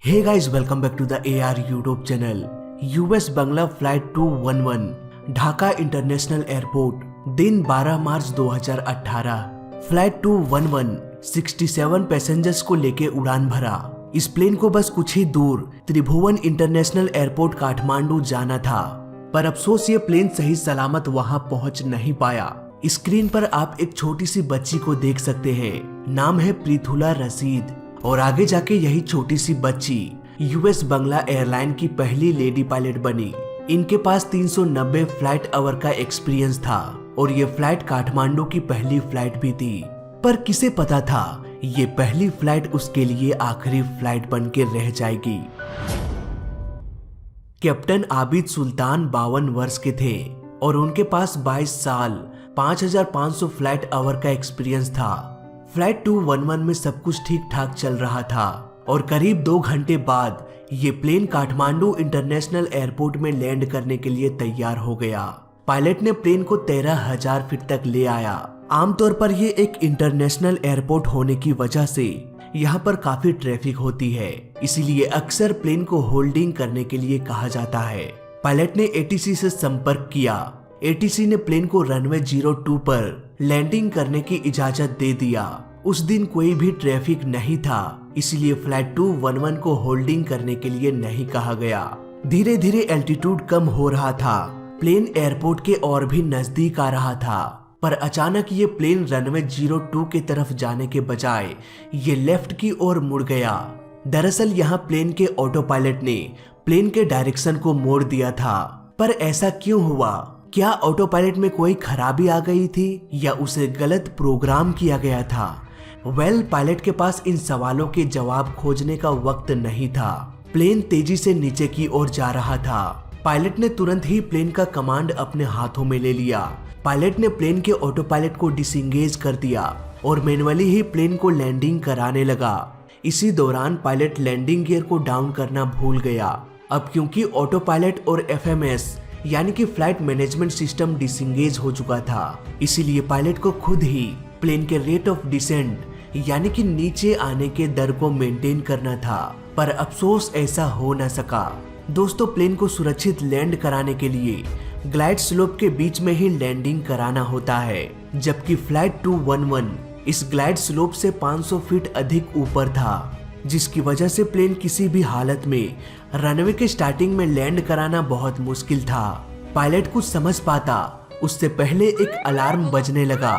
Hey guys, welcome back to the AR YouTube channel. US Bangla flight 211 Dhaka international airport, दिन 12 मार्च 2018। Flight 211 67 passengers को लेके उड़ान भरा। इस प्लेन को बस कुछ ही दूर त्रिभुवन इंटरनेशनल एयरपोर्ट काठमांडू जाना था, पर अफसोस ये प्लेन सही सलामत वहां पहुंच नहीं पाया। स्क्रीन पर आप एक छोटी सी बच्ची को देख सकते हैं, नाम है प्रीथुला रशीद, और आगे जाके यही छोटी सी बच्ची यूएस बंगला एयरलाइन की पहली लेडी पायलट बनी। इनके पास 390 फ्लाइट आवर का एक्सपीरियंस था और ये फ्लाइट काठमांडू की पहली फ्लाइट भी थी। पर किसे पता था ये पहली फ्लाइट उसके लिए आखिरी फ्लाइट बन के रह जाएगी। कैप्टन आबिद सुल्तान 52 वर्ष के थे और उनके पास 22 साल 5500 फ्लाइट आवर का एक्सपीरियंस था। फ्लाइट 211 में सब कुछ ठीक ठाक चल रहा था और करीब 2 घंटे बाद ये प्लेन काठमांडू इंटरनेशनल एयरपोर्ट में लैंड करने के लिए तैयार हो गया। पायलट ने प्लेन को 13,000 फीट तक ले आया। आमतौर पर ये एक इंटरनेशनल एयरपोर्ट होने की वजह से यहाँ पर काफी ट्रैफिक होती है, इसीलिए अक्सर प्लेन को होल्डिंग करने के लिए कहा जाता है। पायलट ने ATC से संपर्क किया। ATC ने प्लेन को रनवे 02 पर लैंडिंग करने की इजाजत दे दिया। उस दिन कोई भी ट्रैफिक नहीं था, इसलिए फ्लाइट 211 को होल्डिंग करने के लिए नहीं कहा गया। धीरे धीरे एल्टीट्यूड कम हो रहा था, प्लेन एयरपोर्ट के और भी नजदीक आ रहा था, पर अचानक ये प्लेन रनवे 02 की तरफ जाने के बजाय ये लेफ्ट की ओर मुड़ गया। दरअसल यहाँ प्लेन के ऑटो पायलट ने प्लेन के डायरेक्शन को मोड़ दिया था। पर ऐसा क्यों हुआ? क्या ऑटो पायलट में कोई खराबी आ गई थी या उसे गलत प्रोग्राम किया गया था? पायलट के पास इन सवालों के जवाब खोजने का वक्त नहीं था। प्लेन तेजी से नीचे की ओर जा रहा था। पायलट ने तुरंत ही प्लेन का कमांड अपने हाथों में ले लिया। पायलट ने प्लेन के ऑटो पायलट को डिसएंगेज कर दिया और मैनुअली ही प्लेन को लैंडिंग कराने लगा। इसी दौरान पायलट लैंडिंग गियर को डाउन करना भूल गया। अब क्योंकि ऑटो पायलट और FMS यानी कि फ्लाइट मैनेजमेंट सिस्टम डिसएंगेज हो चुका था, इसीलिए पायलट को खुद ही प्लेन के रेट ऑफ डिसेंट यानी कि नीचे आने के दर को मेंटेन करना था। पर अफसोस ऐसा हो न सका। दोस्तों, प्लेन को सुरक्षित लैंड कराने के लिए ग्लाइड स्लोप के बीच में ही लैंडिंग कराना होता है, जबकि फ्लाइट 211 इस ग्लाइड स्लोप से 500 फीट अधिक ऊपर था, जिसकी वजह से प्लेन किसी भी हालत में रनवे के स्टार्टिंग में लैंड कराना बहुत मुश्किल था। पायलट कुछ समझ पाता उससे पहले एक अलार्म बजने लगा।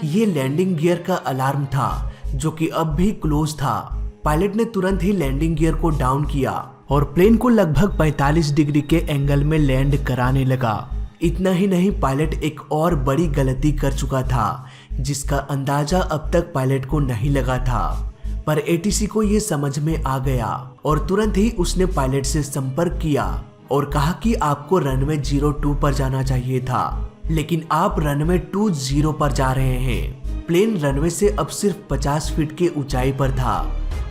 ये लैंडिंग गियर का अलार्म था जो कि अब भी क्लोज था। पायलट ने तुरंत ही लैंडिंग गियर को डाउन किया और प्लेन को लगभग 45 डिग्री के एंगल में लैंड कराने लगा। इतना ही नहीं, पायलट एक और बड़ी गलती कर चुका था जिसका अंदाजा अब तक पायलट को नहीं लगा था, पर ATC को ये समझ में आ गया और तुरंत ही उसने पायलट से संपर्क किया और कहा कि आपको रनवे 02 पर जाना चाहिए था, लेकिन आप रनवे 20 पर जा रहे हैं। प्लेन रनवे से अब सिर्फ 50 फीट के ऊंचाई पर था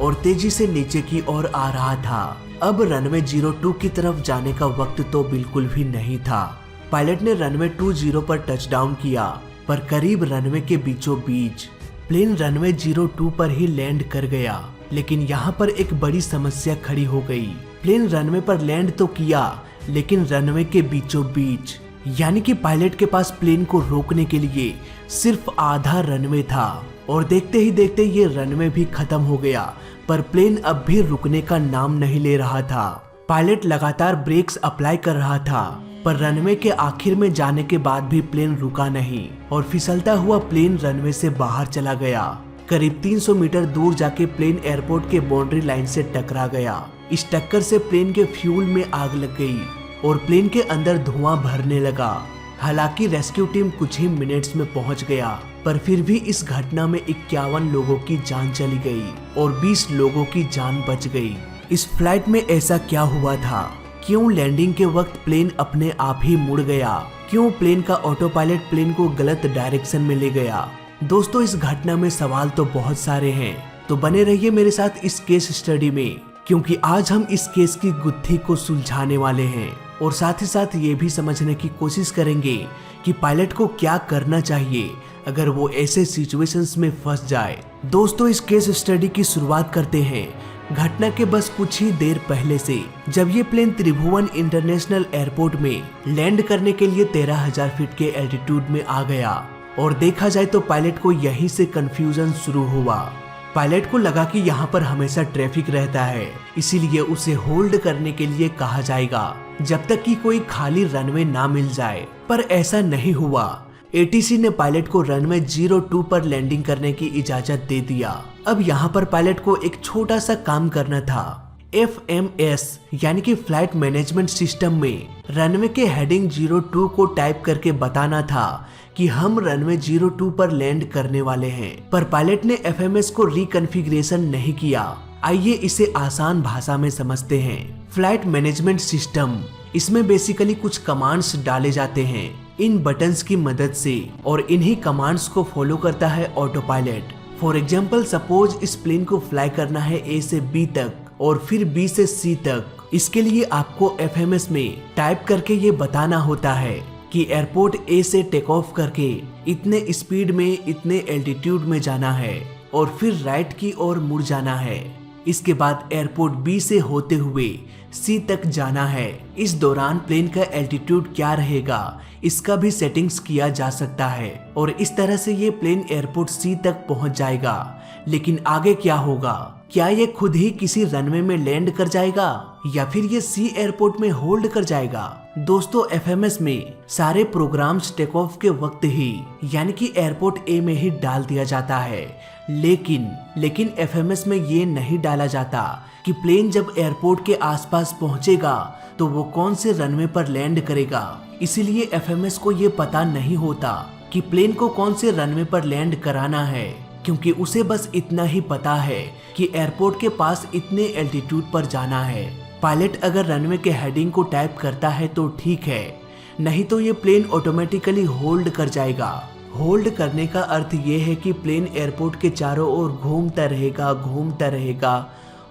और तेजी से नीचे की ओर आ रहा था। अब रनवे 02 की तरफ जाने का वक्त तो बिल्कुल भी नहीं था। पायलट ने रनवे 20 पर टचडाउन किया, पर करीब रनवे के बीचों बीच प्लेन रनवे 02 पर ही लैंड कर गया। लेकिन यहाँ पर एक बड़ी समस्या खड़ी हो गई। प्लेन रनवे पर लैंड तो किया, लेकिन रनवे के बीचों बीच यानी कि पायलट के पास प्लेन को रोकने के लिए सिर्फ आधा रनवे था और देखते ही देखते ये रनवे भी खत्म हो गया, पर प्लेन अब भी रुकने का नाम नहीं ले रहा था। पायलट लगातार ब्रेक्स अप्लाई कर रहा था, पर रनवे के आखिर में जाने के बाद भी प्लेन रुका नहीं और फिसलता हुआ प्लेन रनवे से बाहर चला गया। करीब 300 मीटर दूर जाके प्लेन एयरपोर्ट के बाउंड्री लाइन से टकरा गया। इस टक्कर से प्लेन के फ्यूल में आग लग गई और प्लेन के अंदर धुआं भरने लगा। हालांकि रेस्क्यू टीम कुछ ही मिनट्स में पहुंच गया, पर फिर भी इस घटना में 51 लोगों की जान चली गई और 20 लोगों की जान बच गई। इस फ्लाइट में ऐसा क्या हुआ था? क्यों लैंडिंग के वक्त प्लेन अपने आप ही मुड़ गया? क्यों प्लेन का ऑटो पायलट प्लेन को गलत डायरेक्शन में ले गया? दोस्तों, इस घटना में सवाल तो बहुत सारे हैं, तो बने रहिए मेरे साथ इस केस स्टडी में, क्योंकि आज हम इस केस की गुत्थी को सुलझाने वाले हैं और साथ ही साथ ये भी समझने की कोशिश करेंगे कि पायलट को क्या करना चाहिए अगर वो ऐसे सिचुएशंस में फंस जाए। दोस्तों, इस केस स्टडी की शुरुआत करते हैं घटना के बस कुछ ही देर पहले से, जब ये प्लेन त्रिभुवन इंटरनेशनल एयरपोर्ट में लैंड करने के लिए 13,000 फीट के एल्टीट्यूड में आ गया। और देखा जाए तो पायलट को यहीं से कंफ्यूजन शुरू हुआ। पायलट को लगा कि यहाँ पर हमेशा ट्रैफिक रहता है, इसीलिए उसे होल्ड करने के लिए कहा जाएगा जब तक कि कोई खाली रनवे ना मिल जाए। पर ऐसा नहीं हुआ। एटीसी ने पायलट को रनवे 02 पर लैंडिंग करने की इजाजत दे दिया। अब यहाँ पर पायलट को एक छोटा सा काम करना था। FMS यानी कि फ्लाइट मैनेजमेंट सिस्टम में रनवे के हेडिंग 02 को टाइप करके बताना था कि हम रनवे 02 पर लैंड करने वाले हैं। पर पायलट ने FMS को रिकॉन्फ़िगरेशन नहीं किया। आइए इसे आसान भाषा में समझते हैं। फ्लाइट मैनेजमेंट सिस्टम, इसमें बेसिकली कुछ कमांड्स डाले जाते हैं इन बटन्स की मदद से, और इन्हीं कमांड्स को फॉलो करता है auto pilot. For example, suppose इस प्लेन को फ्लाई करना है A से B तक और फिर B से C तक। इसके लिए आपको FMS में टाइप करके ये बताना होता है कि एयरपोर्ट A से टेक ऑफ करके इतने स्पीड में इतने एल्टीट्यूड में जाना है और फिर राइट की ओर मुड़ जाना है। इसके बाद एयरपोर्ट B से होते हुए C तक जाना है। इस दौरान प्लेन का एल्टीट्यूड क्या रहेगा इसका भी सेटिंग्स किया जा सकता है, और इस तरह से ये प्लेन एयरपोर्ट C तक पहुंच जाएगा। लेकिन आगे क्या होगा? क्या ये खुद ही किसी रनवे में लैंड कर जाएगा या फिर ये C एयरपोर्ट में होल्ड कर जाएगा? दोस्तों, FMS में सारे प्रोग्राम्स टेक ऑफ के वक्त ही यानी कि एयरपोर्ट A में ही डाल दिया जाता है। लेकिन FMS में ये नहीं डाला जाता कि प्लेन जब एयरपोर्ट के आसपास पहुंचेगा तो वो कौन से रनवे पर लैंड करेगा। इसीलिए FMS को ये पता नहीं होता कि प्लेन को कौन से रनवे पर लैंड कराना है, क्योंकि उसे बस इतना ही पता है कि एयरपोर्ट के पास इतने एल्टीट्यूड पर जाना है। पायलट अगर रनवे के हेडिंग को टाइप करता है तो ठीक है, नहीं तो ये प्लेन ऑटोमेटिकली होल्ड कर जाएगा। होल्ड करने का अर्थ ये है कि प्लेन एयरपोर्ट के चारों ओर घूमता रहेगा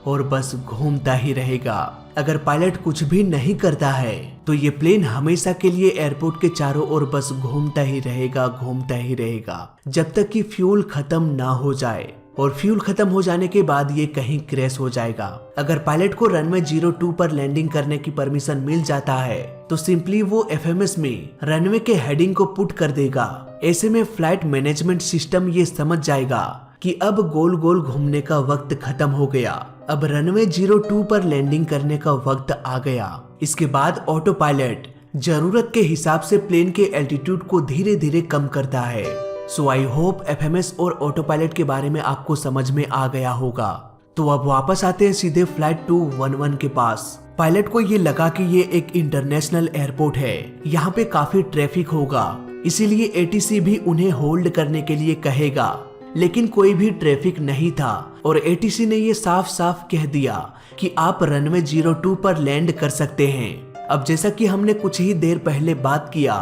और बस घूमता ही रहेगा। अगर पायलट कुछ भी नहीं करता है तो ये प्लेन हमेशा के लिए एयरपोर्ट के चारों ओर बस घूमता ही रहेगा जब तक कि फ्यूल खत्म ना हो जाए, और फ्यूल खत्म हो जाने के बाद ये कहीं क्रैश हो जाएगा। अगर पायलट को रनवे 02 पर लैंडिंग करने की परमिशन मिल जाता है तो सिंपली वो FMS में रनवे के हेडिंग को पुट कर देगा। ऐसे में फ्लाइट मैनेजमेंट सिस्टम ये समझ जाएगा कि अब गोल गोल घूमने का वक्त खत्म हो गया, अब रनवे 02 पर लैंडिंग करने का वक्त आ गया। इसके बाद ऑटो पायलट जरूरत के हिसाब से प्लेन के एल्टीट्यूड को धीरे धीरे कम करता है। सो आई होप FMS और ऑटो पायलट के बारे में आपको समझ में आ गया होगा। तो अब वापस आते हैं सीधे फ्लाइट 211 के पास। पायलट को ये लगा कि ये एक इंटरनेशनल एयरपोर्ट है, यहाँ पे काफी ट्रैफिक होगा, इसीलिए ATC भी उन्हें होल्ड करने के लिए कहेगा। लेकिन कोई भी ट्रैफिक नहीं था और ATC ने ये साफ साफ कह दिया कि आप रनवे 02 पर लैंड कर सकते हैं। अब जैसा कि हमने कुछ ही देर पहले बात किया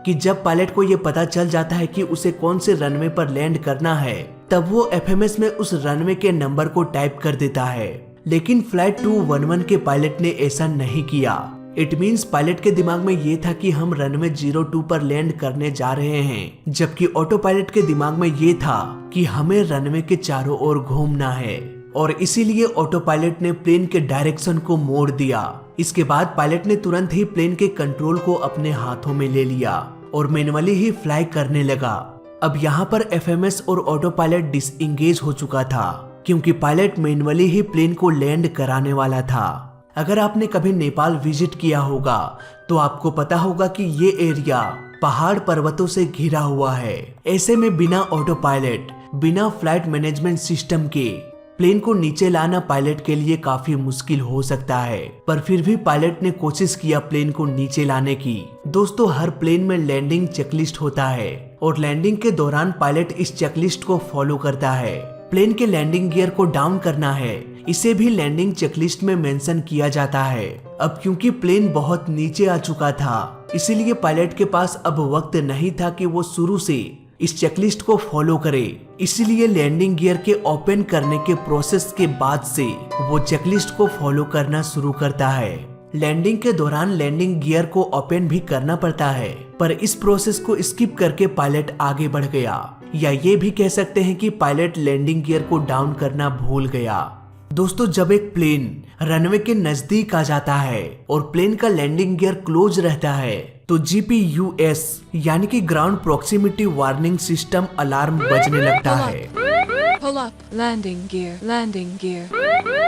कि जब पायलट को ये पता चल जाता है कि उसे कौन से रनवे पर लैंड करना है, तब वो FMS में उस रनवे के नंबर को टाइप कर देता है। लेकिन फ्लाइट 211 के पायलट ने ऐसा नहीं किया। इट मीन्स पायलट के दिमाग में ये था कि हम रनवे 02 पर लैंड करने जा रहे हैं, जबकि ऑटो पायलट के दिमाग में ये था कि हमें रनवे के चारों ओर घूमना है, और इसीलिए ऑटो पायलट ने प्लेन के डायरेक्शन को मोड़ दिया। इसके बाद पायलट ने तुरंत ही प्लेन के कंट्रोल को अपने हाथों में ले लिया और मैन्युअली ही फ्लाई करने लगा। अब यहाँ पर FMS और ऑटो पायलट डिसएंगेज हो चुका था, क्योंकि पायलट मैन्युअली ही प्लेन को लैंड कराने वाला था। अगर आपने कभी नेपाल विजिट किया होगा तो आपको पता होगा कि ये एरिया पहाड़ पर्वतों से घिरा हुआ है। ऐसे में बिना ऑटो पायलट, बिना फ्लाइट मैनेजमेंट सिस्टम के प्लेन को नीचे लाना पायलट के लिए काफी मुश्किल हो सकता है, पर फिर भी पायलट ने कोशिश किया प्लेन को नीचे लाने की। दोस्तों, हर प्लेन में लैंडिंग चेकलिस्ट होता है और लैंडिंग के दौरान पायलट इस चेकलिस्ट को फॉलो करता है। प्लेन के लैंडिंग गियर को डाउन करना है, इसे भी लैंडिंग चेकलिस्ट में मेंशन किया जाता है। अब क्योंकि प्लेन बहुत नीचे आ चुका था, इसीलिए पायलट के पास अब वक्त नहीं था कि वो शुरू से इस चेकलिस्ट को फॉलो करे। इसीलिए लैंडिंग गियर के ओपन करने के प्रोसेस के बाद से वो चेकलिस्ट को फॉलो करना शुरू करता है। लैंडिंग के दौरान लैंडिंग गियर को ओपन भी करना पड़ता है, पर इस प्रोसेस को स्किप करके पायलट आगे बढ़ गया। या ये भी कह सकते हैं कि पायलट लैंडिंग गियर को डाउन करना भूल गया। दोस्तों, जब एक प्लेन रनवे के नजदीक आ जाता है और प्लेन का लैंडिंग गियर क्लोज रहता है तो GPUS यानी कि ground proximity warning system alarm बजने लगता है। Pull up, landing gear,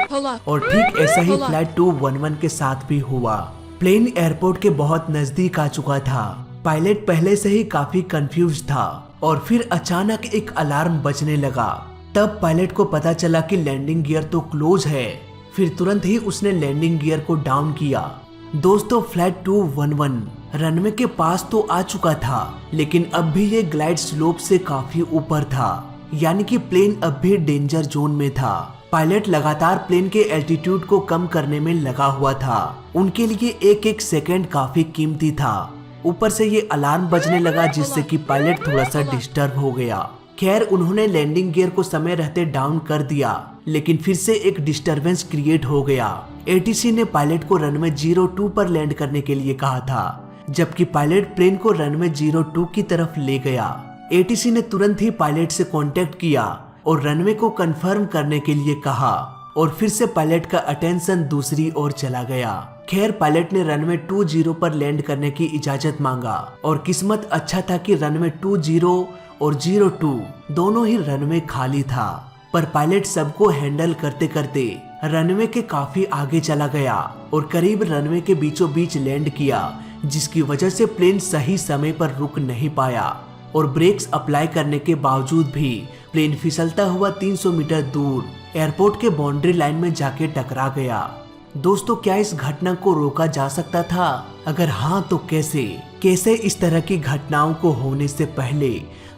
pull up। और ठीक ऐसा ही फ्लाइट 211 के साथ भी हुआ। प्लेन एयरपोर्ट के बहुत नजदीक आ चुका था। पायलट पहले से ही काफी कंफ्यूज था और फिर अचानक एक अलार्म बजने लगा। तब पायलट को पता चला कि लैंडिंग गियर तो क्लोज है। फिर तुरंत ही उसने लैंडिंग गियर को डाउन किया। दोस्तों, फ्लाइट 211 रनवे के पास तो आ चुका था, लेकिन अब भी ये ग्लाइड स्लोप से काफी ऊपर था, यानी कि प्लेन अब भी डेंजर जोन में था। पायलट लगातार प्लेन के एल्टीट्यूड को कम करने में लगा हुआ था। उनके लिए एक एक सेकेंड काफी कीमती था। ऊपर से ये अलार्म बजने लगा जिससे कि पायलट थोड़ा सा डिस्टर्ब हो गया। खैर, उन्होंने लैंडिंग गियर को समय रहते डाउन कर दिया, लेकिन फिर से एक डिस्टरबेंस क्रिएट हो गया। ATC ने पायलट को रनवे 02 पर लैंड करने के लिए कहा था, जबकि पायलट प्लेन को रनवे 02 की तरफ ले गया। ATC ने तुरंत ही पायलट से कांटेक्ट किया और रनवे को कंफर्म करने के लिए कहा और फिर से पायलट का अटेंशन दूसरी ओर चला गया। खैर, पायलट ने रनवे 20 पर लैंड करने की इजाजत मांगा और किस्मत अच्छा था कि रनवे 20 और 02 दोनों ही रनवे खाली था। पर पायलट सबको हैंडल करते करते रनवे के काफी आगे चला गया और करीब रनवे के बीचों बीच लैंड किया, जिसकी वजह से प्लेन सही समय पर रुक नहीं पाया और ब्रेक्स अप्लाई करने के बावजूद भी प्लेन फिसलता हुआ 300 मीटर दूर एयरपोर्ट के बाउंड्री लाइन में जाके टकरा गया। दोस्तों, क्या इस घटना को रोका जा सकता था? अगर हाँ तो कैसे इस तरह की घटनाओं को होने से पहले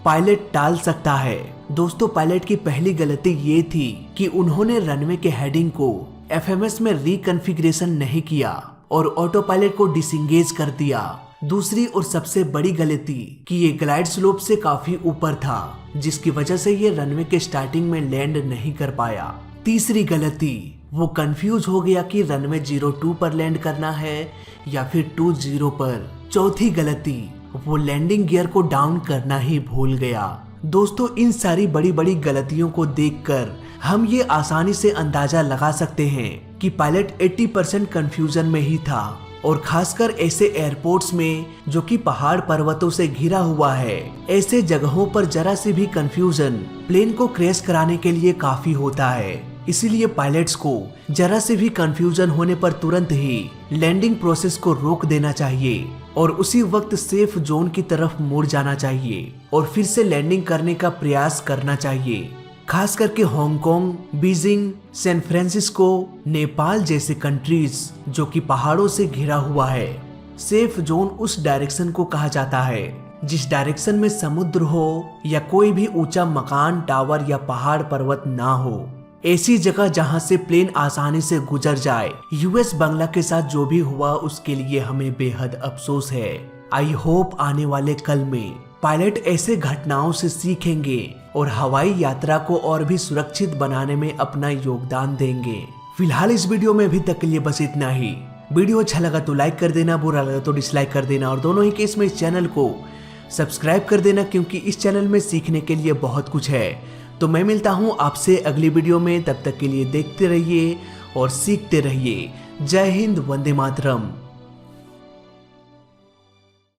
पायलट टाल सकता है? दोस्तों, पायलट की पहली गलती ये थी कि उन्होंने रनवे के हेडिंग को FMS में रिकॉन्फ़िगरेशन नहीं किया और ऑटो पायलट को डिसएंगेज कर दिया। दूसरी और सबसे बड़ी गलती कि ये ग्लाइड स्लोप से काफी ऊपर था, जिसकी वजह से ये रनवे के स्टार्टिंग में लैंड नहीं कर पाया। तीसरी गलती, वो कंफ्यूज हो गया कि रनवे 02 पर लैंड करना है या फिर 20 पर। चौथी गलती, वो लैंडिंग गियर को डाउन करना ही भूल गया। दोस्तों, इन सारी बड़ी बड़ी गलतियों को देखकर हम ये आसानी से अंदाजा लगा सकते हैं कि पायलट 80% कंफ्यूजन में ही था और खासकर ऐसे एयरपोर्ट्स में जो कि पहाड़ पर्वतों से घिरा हुआ है, ऐसे जगहों पर जरा सी भी कंफ्यूजन प्लेन को क्रैश कराने के लिए काफी होता है। इसीलिए पायलट्स को जरा से भी कंफ्यूजन होने पर तुरंत ही लैंडिंग प्रोसेस को रोक देना चाहिए और उसी वक्त सेफ जोन की तरफ मुड़ जाना चाहिए और फिर से लैंडिंग करने का प्रयास करना चाहिए। खास करके Hong Kong, Beijing, San Francisco, Nepal जैसे कंट्रीज जो कि पहाड़ों से घिरा हुआ है। सेफ जोन उस डायरेक्शन को कहा जाता है जिस डायरेक्शन में समुद्र हो या कोई भी ऊंचा मकान, टावर या पहाड़ पर्वत ना हो। ऐसी जगह जहां से प्लेन आसानी से गुजर जाए। US बांग्ला के साथ जो भी हुआ उसके लिए हमें बेहद अफसोस है। आई होप आने वाले कल में पायलट ऐसे घटनाओं से सीखेंगे और हवाई यात्रा को और भी सुरक्षित बनाने में अपना योगदान देंगे। फिलहाल इस वीडियो में अभी तक के लिए बस इतना ही। वीडियो अच्छा लगा तो लाइक कर देना, बुरा लगा तो डिसलाइक कर देना और दोनों ही केस में इस चैनल को सब्सक्राइब कर देना, क्योंकि इस चैनल में सीखने के लिए बहुत कुछ है। तो मैं मिलता हूँ आपसे अगली वीडियो में, तब तक के लिए देखते रहिए और सीखते रहिए। जय हिंद, वंदे मातरम।